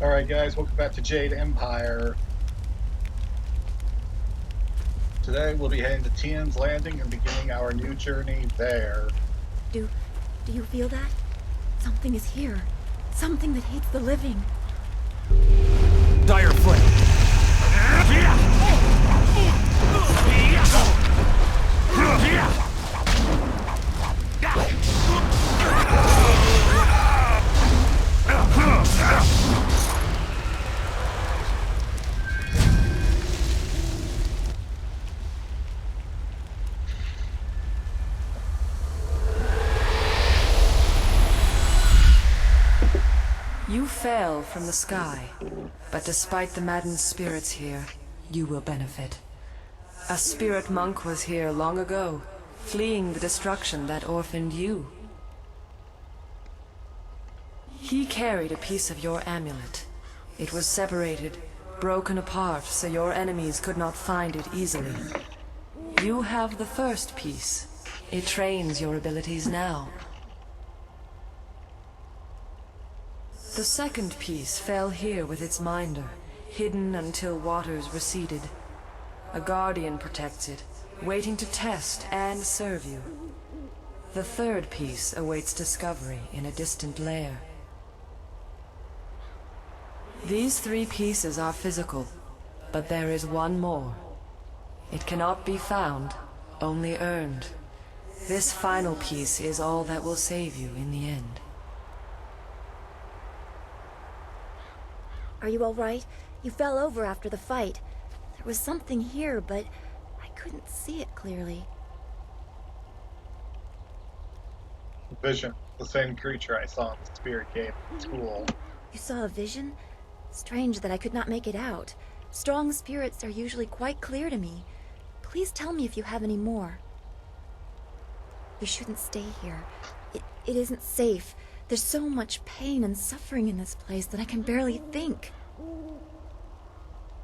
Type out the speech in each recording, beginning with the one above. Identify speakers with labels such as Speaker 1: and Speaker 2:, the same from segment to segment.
Speaker 1: Alright guys, welcome back to Jade Empire. Today we'll be heading to Tiens Landing and beginning our new journey there.
Speaker 2: Do you feel that? Something is here. Something that hates the living.
Speaker 3: Dire flame.
Speaker 4: You fell from the sky, but despite the maddened spirits here, you will benefit. A spirit monk was here long ago, fleeing the destruction that orphaned you. He carried a piece of your amulet. It was separated, broken apart, so your enemies could not find it easily. You have the first piece. It trains your abilities now. The second piece fell here with its minder, hidden until waters receded. A guardian protects it, waiting to test and serve you. The third piece awaits discovery in a distant lair. These three pieces are physical, but there is one more. It cannot be found, only earned. This final piece is all that will save you in the end.
Speaker 2: Are you all right? You fell over after the fight. There was something here, but I couldn't see it clearly.
Speaker 1: Vision, the same creature I saw in the spirit cave at school.
Speaker 2: You saw a vision? Strange that I could not make it out. Strong spirits are usually quite clear to me. Please tell me if you have any more. You shouldn't stay here. It isn't safe. There's so much pain and suffering in this place that I can barely think.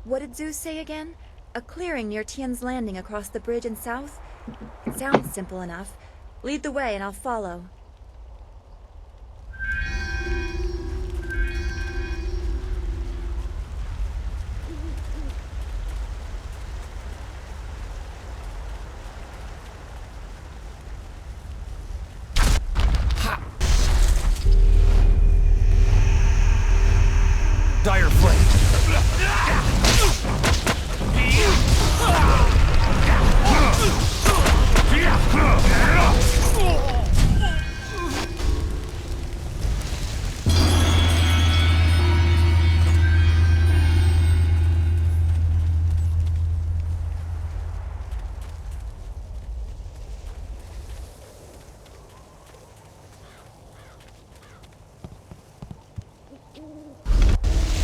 Speaker 2: What did Zeus say again? A clearing near Tien's Landing across the bridge in south? It sounds simple enough. Lead the way and I'll follow.
Speaker 3: Dire flame.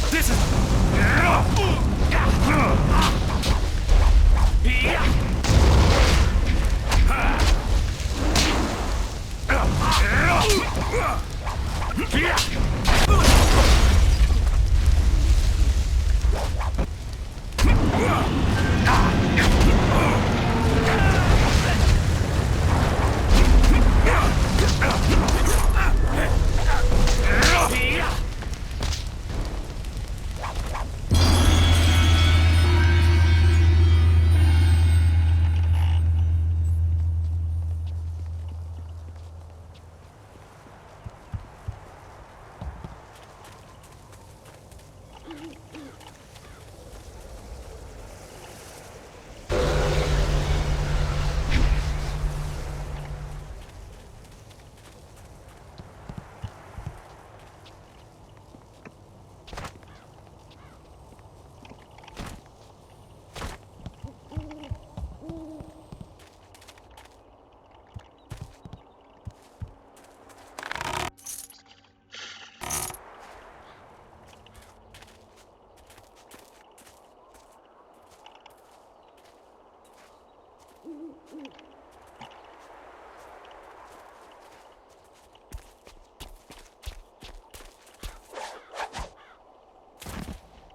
Speaker 3: This is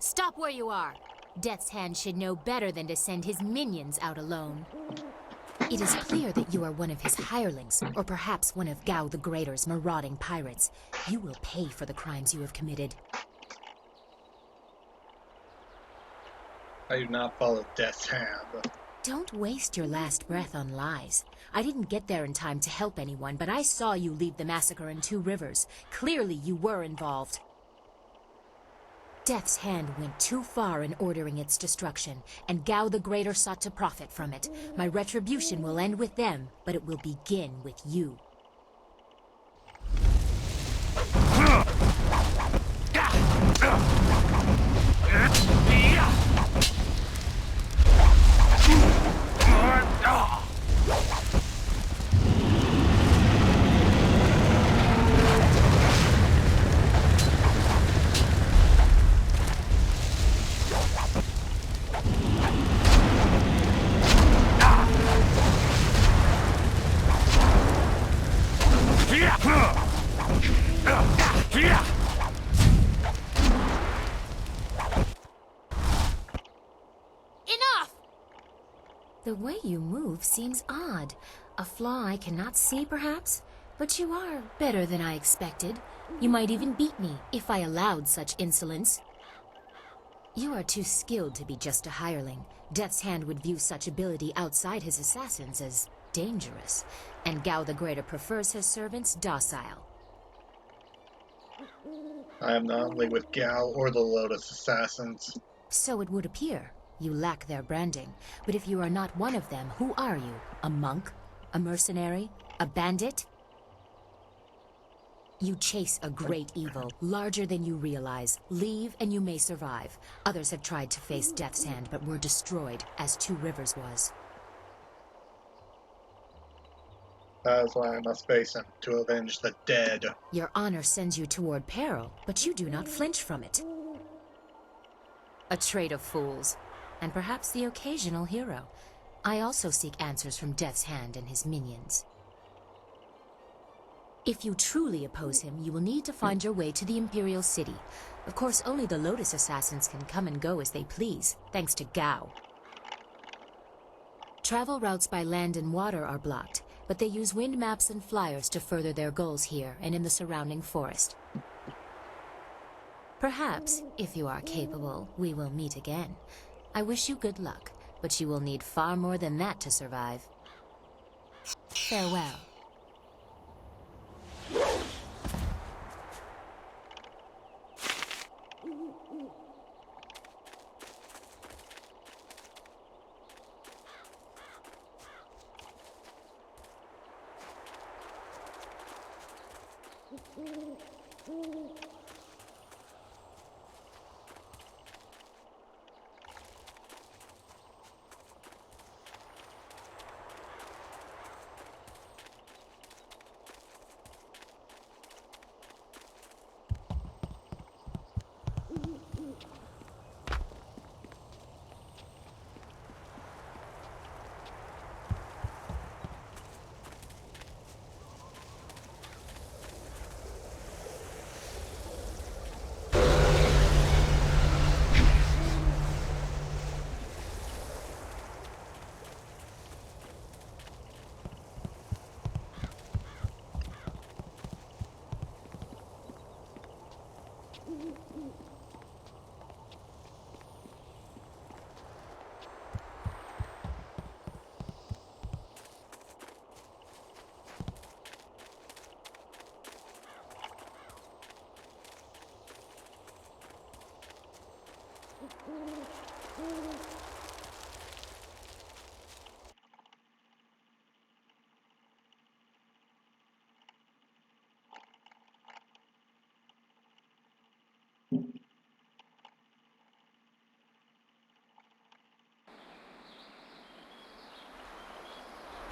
Speaker 5: Stop where you are! Death's Hand should know better than to send his minions out alone. It is clear that you are one of his hirelings, or perhaps one of Gao the Greater's marauding pirates. You will pay for the crimes you have committed.
Speaker 1: I do not follow Death's Hand.
Speaker 5: Don't waste your last breath on lies. I didn't get there in time to help anyone, but I saw you lead the massacre in Two Rivers. Clearly you were involved. Death's Hand went too far in ordering its destruction, and Gao the Greater sought to profit from it. My retribution will end with them, but it will begin with you. Enough! The way you move seems odd. A flaw I cannot see, perhaps? But you are better than I expected. You might even beat me if I allowed such insolence. You are too skilled to be just a hireling. Death's Hand would view such ability outside his assassins as dangerous, and Gao the Greater prefers his servants docile.
Speaker 1: I am not only with Gao or the Lotus Assassins.
Speaker 5: So it would appear. You lack their branding. But if you are not one of them, who are you? A monk? A mercenary? A bandit? You chase a great evil, larger than you realize. Leave and you may survive. Others have tried to face Death's Hand, but were destroyed, as Two Rivers was.
Speaker 1: That is why I must face him, to avenge the dead.
Speaker 5: Your honor sends you toward peril, but you do not flinch from it. A trait of fools, and perhaps the occasional hero. I also seek answers from Death's Hand and his minions. If you truly oppose him, you will need to find your way to the Imperial City. Of course, only the Lotus Assassins can come and go as they please, thanks to Gao. Travel routes by land and water are blocked, but they use wind maps and flyers to further their goals here and in the surrounding forest. Perhaps, if you are capable, we will meet again. I wish you good luck, but you will need far more than that to survive. Farewell.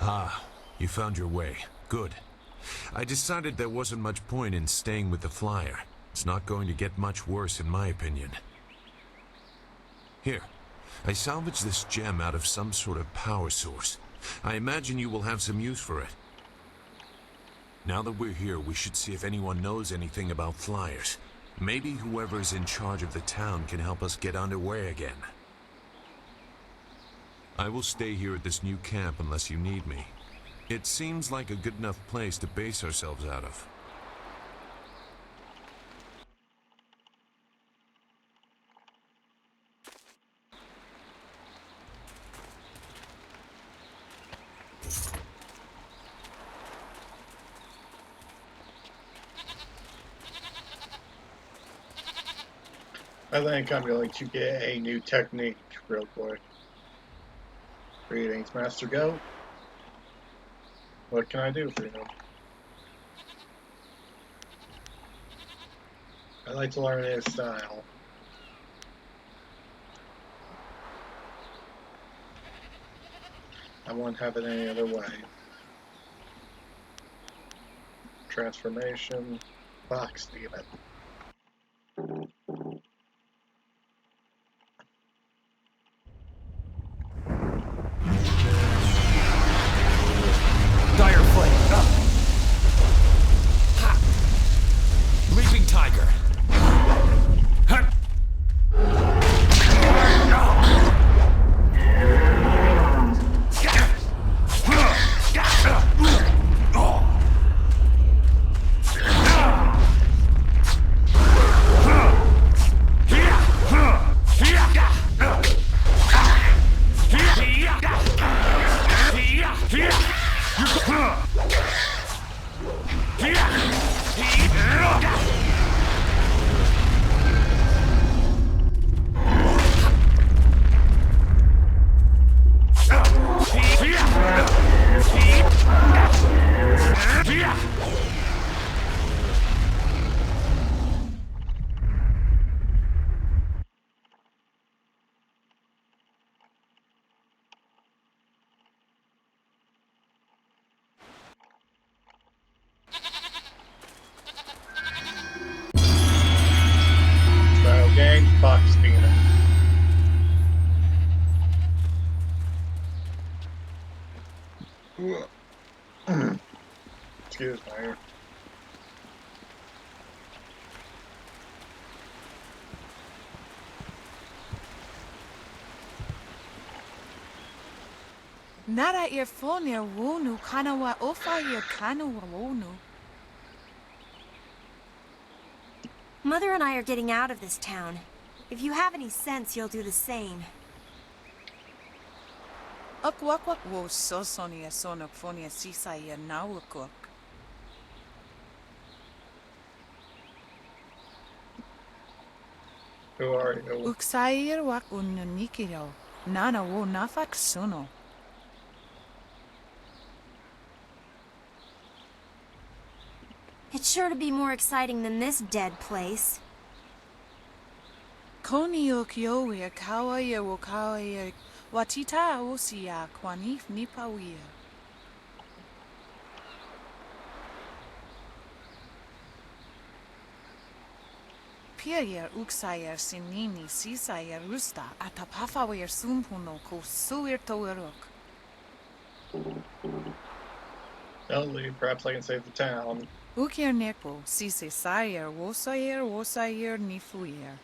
Speaker 3: Ah, you found your way. Good. I decided there wasn't much point in staying with the flyer. It's not going to get much worse in my opinion. Here, I salvaged this gem out of some sort of power source. I imagine you will have some use for it. Now that we're here, we should see if anyone knows anything about flyers. Maybe whoever's in charge of the town can help us get underway again. I will stay here at this new camp unless you need me. It seems like a good enough place to base ourselves out of.
Speaker 1: I think I'm going to get a new technique real quick. Greetings, Master Goat. What can I do for you? I'd like to learn his style. I won't have it any other way. Transformation. Fox demon.
Speaker 6: Dire flame. Up. Ha. Leaping tiger. Ha.
Speaker 1: Style game. Fox demon. Excuse me.
Speaker 7: Nara earphonia wonu kanawa ofa ear kanawa wonu.
Speaker 8: Mother and I are getting out of this town. If you have any sense, you'll do the same.
Speaker 7: Akwakwak wo sosonia sonophonia sisa ear nawakok.
Speaker 1: Who are you?
Speaker 7: Uksair wak ununikiro. Nana wo nafak suno.
Speaker 8: It's sure to be more exciting than this dead place.
Speaker 7: Koni okyo ear kawa ear wokawa ear. Watita osia kwanif nipawia. Pier uksayer sinini sisayer rusta atapafawer sumpuno ko suir toerok.
Speaker 1: Don't leave. Perhaps I can save the town.
Speaker 7: Ukir nepo sise sayer wosayer nifuyer.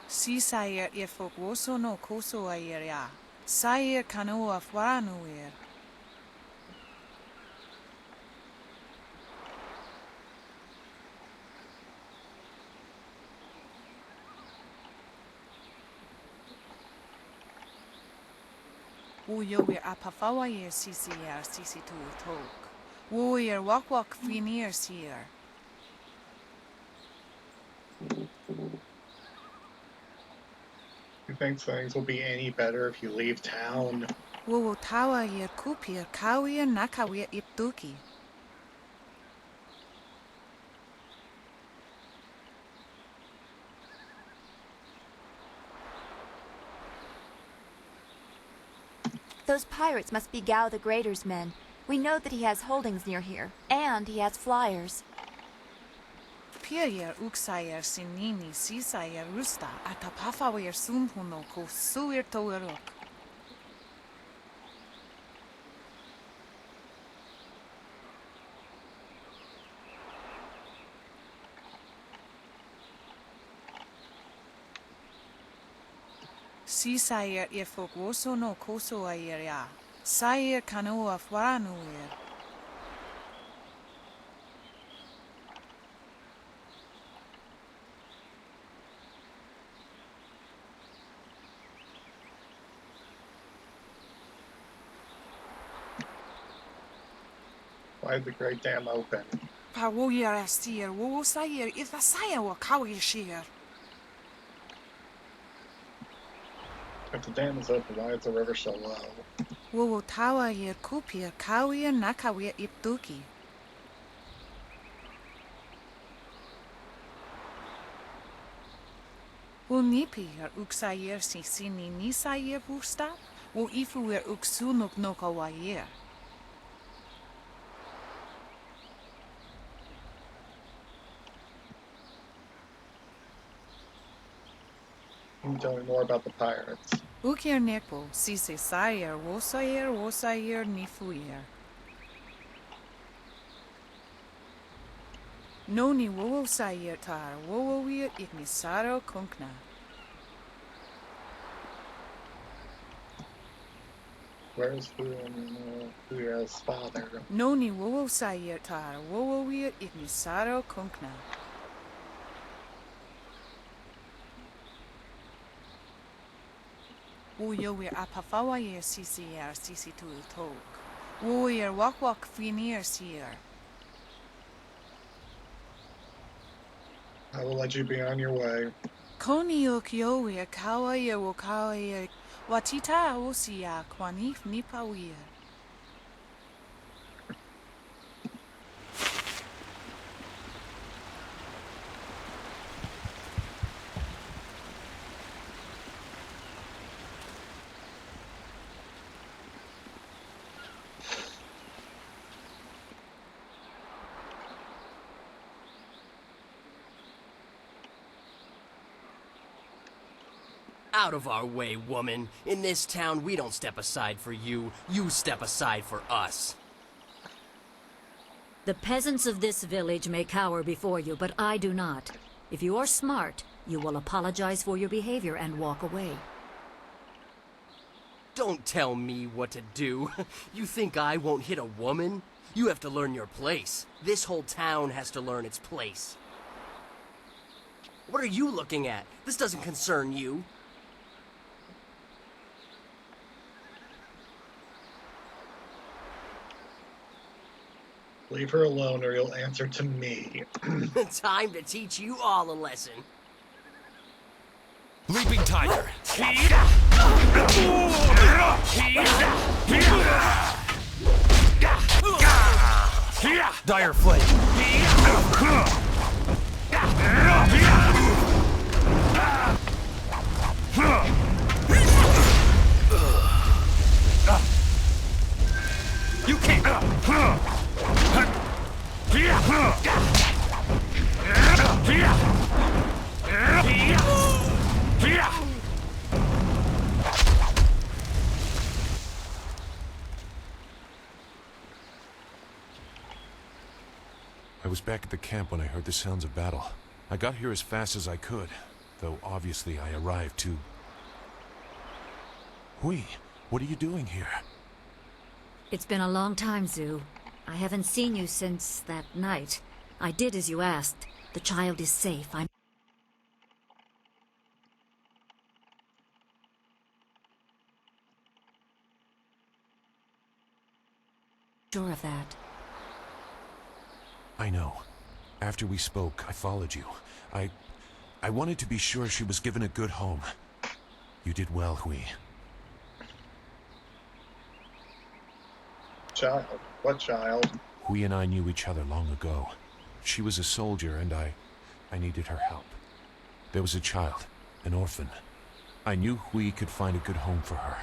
Speaker 7: Sisayer ifok woso no koso ayer ya. Sayer kanoa fwanuer. Uyower apafawayer sisier sisitu tok. Woyer wak finir sier.
Speaker 1: You think things will be any better if you leave town?
Speaker 7: Wo tawa yer kupir kawir nakawir iptuki.
Speaker 2: Those pirates must be Gao the Greater's men. We know that he has holdings near here, and he has flyers.
Speaker 7: Pier uksayer sinini sisayer rusta atapafawer sumpuno ko suir toerok. Sisayer ifok woso no koso ayer ya. Sayer kanoa fwanuer.
Speaker 1: Wide the great dam open.
Speaker 7: Pa wo yer asir, wo sayer, if a saya wo kawi sheer.
Speaker 1: If the dam is open, why is the river so low?
Speaker 7: Wo tawa yer kupir, kawi nakawi iptuki. Wo nipi uksayer si sini nisayer busta, wo ifu uksunuk nokawayer.
Speaker 1: Can you tell me more about the pirates?
Speaker 7: Ukir nekpo, si se sayer, wo sayer nifuyer. Noni wo sayer tar, wo wir ignisaro kunkna.
Speaker 1: Where's Huya's father?
Speaker 7: Noni wo sayer tar, wo wir ignisaro kunkna. Wo yo wir apafawa yer sisi tu tok. Wo yer wak finir sier.
Speaker 1: I will let you be on your way.
Speaker 7: Koni yo wir kawa yer wo kawa yer watita wo siya kwanif nipa wir.
Speaker 9: Out of our way, woman. In this town, we don't step aside for you. You step aside for us.
Speaker 10: The peasants of this village may cower before you, but I do not. If you are smart, you will apologize for your behavior and walk away.
Speaker 9: Don't tell me what to do. You think I won't hit a woman? You have to learn your place. This whole town has to learn its place. What are you looking at? This doesn't concern you.
Speaker 1: Leave her alone or you'll answer to me.
Speaker 9: Time to teach you all a lesson.
Speaker 6: Leaping Tiger. Dire Flame. You can't.
Speaker 3: I was back at the camp when I heard the sounds of battle. I got here as fast as I could, though obviously I arrived too... Hui, what are you doing here?
Speaker 10: It's been a long time, Zhu. I haven't seen you since that night. I did as you asked. The child is safe. I'm sure of that.
Speaker 3: I know. After we spoke, I followed you. I wanted to be sure she was given a good home. You did well, Hui.
Speaker 1: Child? What child?
Speaker 3: Hui and I knew each other long ago. She was a soldier, and I needed her help. There was a child, an orphan. I knew Hui could find a good home for her.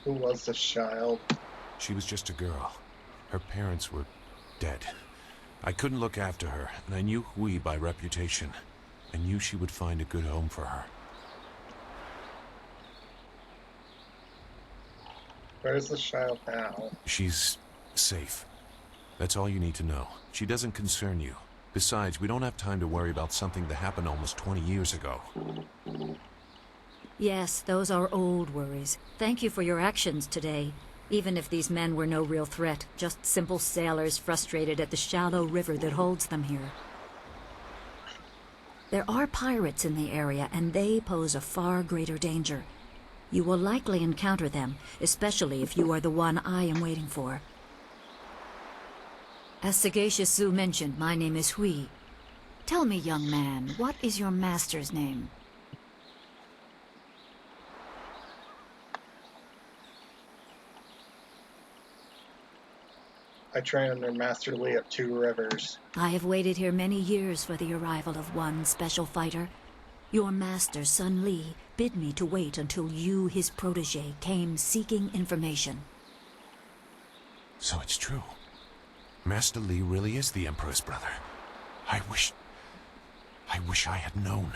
Speaker 1: Who was this child?
Speaker 3: She was just a girl. Her parents were dead. I couldn't look after her, and I knew Hui by reputation. I knew she would find a good home for her.
Speaker 1: Where's this child now?
Speaker 3: She's safe. That's all you need to know. She doesn't concern you. Besides, we don't have time to worry about something that happened almost 20 years ago.
Speaker 10: Yes, those are old worries. Thank you for your actions today. Even if these men were no real threat, just simple sailors frustrated at the shallow river that holds them here. There are pirates in the area, and they pose a far greater danger. You will likely encounter them, especially if you are the one I am waiting for. As Sagacious Zu mentioned, my name is Hui. Tell me, young man, what is your master's name?
Speaker 1: I train under Master Lee of Two Rivers.
Speaker 10: I have waited here many years for the arrival of one special fighter. Your master, Sun Li, bid me to wait until you, his protege, came seeking information.
Speaker 3: So it's true. Master Li really is the Emperor's brother. I wish I had known.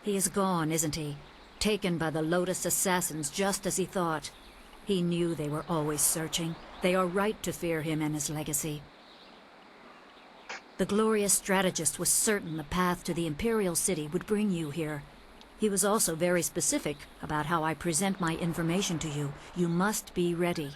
Speaker 10: He is gone, isn't he? Taken by the Lotus assassins just as he thought. He knew they were always searching. They are right to fear him and his legacy. The glorious strategist was certain the path to the Imperial City would bring you here. He was also very specific about how I present my information to you. You must be ready.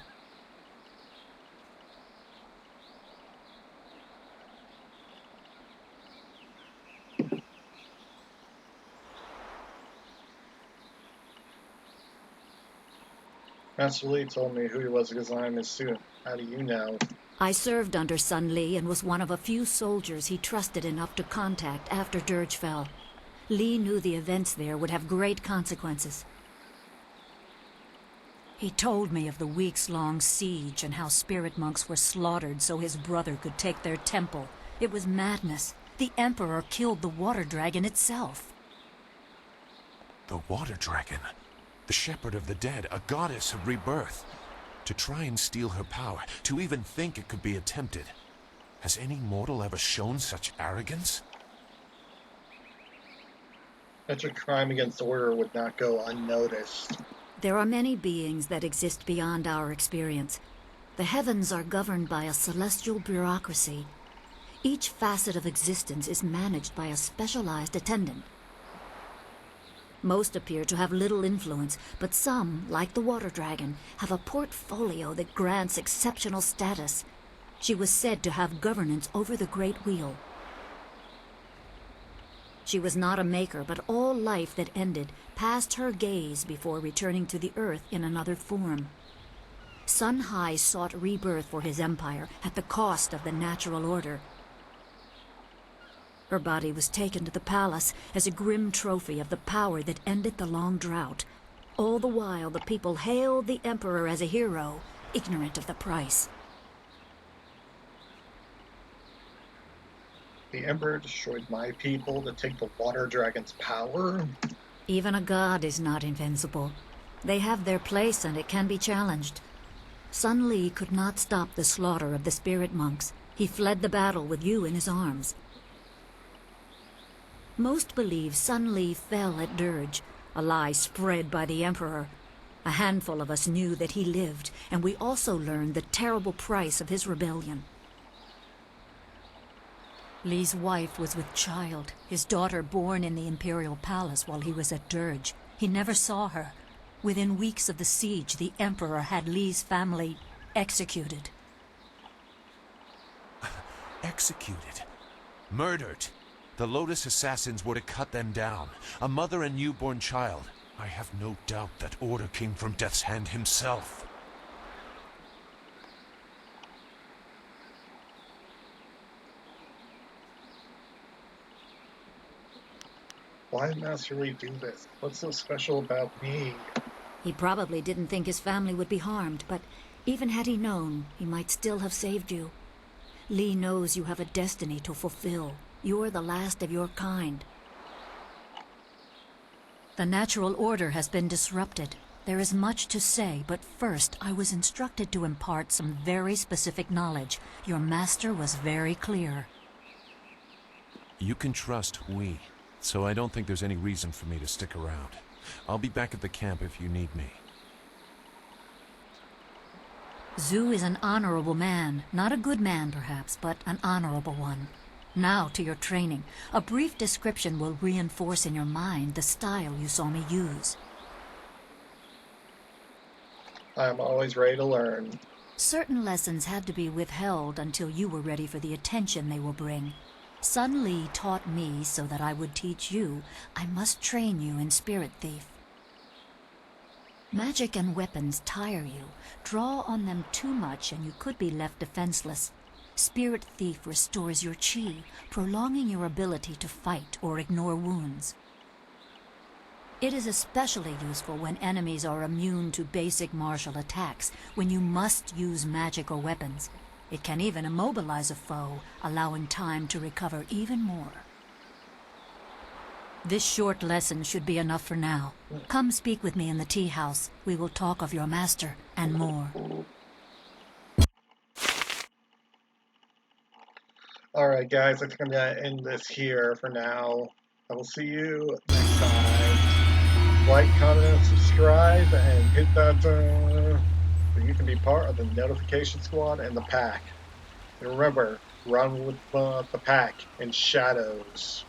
Speaker 1: Master Lee told me who he was because I'm his student. How do you know?
Speaker 10: I served under Sun Li and was one of a few soldiers he trusted enough to contact after Dirge fell. Li knew the events there would have great consequences. He told me of the weeks-long siege and how spirit monks were slaughtered so his brother could take their temple. It was madness. The Emperor killed the water dragon itself.
Speaker 3: The Water Dragon. The Shepherd of the Dead, a goddess of rebirth. To try and steal her power, to even think it could be attempted. Has any mortal ever shown such arrogance?
Speaker 1: Such a crime against the order would not go unnoticed.
Speaker 10: There are many beings that exist beyond our experience. The heavens are governed by a celestial bureaucracy. Each facet of existence is managed by a specialized attendant. Most appear to have little influence, but some, like the Water Dragon, have a portfolio that grants exceptional status. She was said to have governance over the Great Wheel. She was not a maker, but all life that ended passed her gaze before returning to the earth in another form. Sun Hai sought rebirth for his empire at the cost of the natural order. Her body was taken to the palace as a grim trophy of the power that ended the long drought. All the while, the people hailed the Emperor as a hero, ignorant of the price.
Speaker 1: The Emperor destroyed my people to take the Water Dragon's power?
Speaker 10: Even a god is not invincible. They have their place and it can be challenged. Sun Li could not stop the slaughter of the spirit monks. He fled the battle with you in his arms. Most believe Sun Li fell at Dirge, a lie spread by the Emperor. A handful of us knew that he lived, and we also learned the terrible price of his rebellion. Li's wife was with child, his daughter born in the Imperial Palace while he was at Dirge. He never saw her. Within weeks of the siege, the Emperor had Li's family executed.
Speaker 3: Executed. Murdered. The Lotus assassins were to cut them down. A mother and newborn child. I have no doubt that order came from Death's Hand himself.
Speaker 1: Why did Master Lee do this? What's so special about me?
Speaker 10: He probably didn't think his family would be harmed, but even had he known, he might still have saved you. Li knows you have a destiny to fulfill. You're the last of your kind. The natural order has been disrupted. There is much to say, but first I was instructed to impart some very specific knowledge. Your master was very clear.
Speaker 3: You can trust Hui, so I don't think there's any reason for me to stick around. I'll be back at the camp if you need me.
Speaker 10: Zu is an honorable man. Not a good man, perhaps, but an honorable one. Now to your training. A brief description will reinforce in your mind the style you saw me use.
Speaker 1: I'm always ready to learn.
Speaker 10: Certain lessons had to be withheld until you were ready for the attention they will bring. Sun Li taught me so that I would teach you. I must train you in Spirit Thief. Magic and weapons tire you. Draw on them too much and you could be left defenseless. Spirit Thief restores your chi, prolonging your ability to fight or ignore wounds. It is especially useful when enemies are immune to basic martial attacks, when you must use magic or weapons. It can even immobilize a foe, allowing time to recover even more. This short lesson should be enough for now. Come speak with me in the tea house. We will talk of your master and more.
Speaker 1: Alright guys, I think I'm going to end this here for now. I will see you next time. Like, comment, and subscribe, and hit that so you can be part of the notification squad and the pack. And remember, run with the pack in shadows.